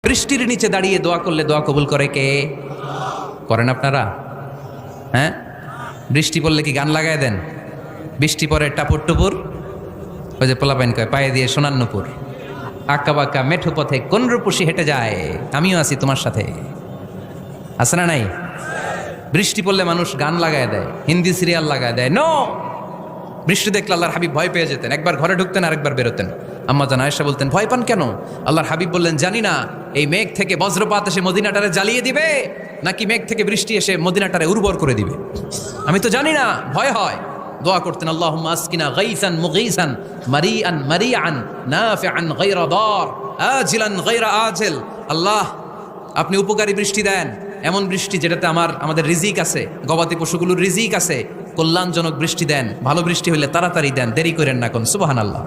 বৃষ্টির নিচে দাঁড়িয়ে দোয়া করলে দোয়া কবুল করে কে? করেন আপনারা? হ্যাঁ, বৃষ্টি পড়লে কি গান লাগায় দেন? বৃষ্টি পরে টাপুর টুপুর, ওই যে পোলাপাইন কয় পায়ে দিয়ে সোনার নুপুর, আঁকা বাঁকা মেঠো পথে কোন রূপসী হেঁটে যায়, আমিও আছি তোমার সাথে। আছে না নাই? বৃষ্টি পড়লে মানুষ গান লাগায় দেয়, হিন্দি সিরিয়াল লাগায় দেয়। নো, বৃষ্টি দেখলে আল্লাহর হাবিব ভয় পেয়ে যেতেন, একবার ঘরে ঢুকতেন আরেকবার বেরোতেন। আম্মা জান আয়েশা বলতেন, ভয় পান কেন? আল্লাহর হাবিব বললেন, জানি না এই মেঘ থেকে বজ্রপাত এসে মদিনাটারে জ্বালিয়ে দিবে নাকি মেঘ থেকে বৃষ্টি এসে মদিনাটারে উর্বর করে দিবে, আমি তো জানি না, ভয় হয়। দোয়া করতেন, আল্লাহুম্মা আসকিনা গাইসান মুগীসান মারিআন মারিআন নাফিআন গায়রা দার আজিলান গায়রা আজিল। আল্লাহ, আপনি উপকারী বৃষ্টি দেন, এমন বৃষ্টি যেটাতে আমাদের রিজিক আছে, গবাদি পশুগুলোর রিজিক আছে, কল্যাণজনক বৃষ্টি দেন, ভালো বৃষ্টি হইলে তাড়াতাড়ি দেন, দেরি করেন না কোন। সুবহানাল্লাহ।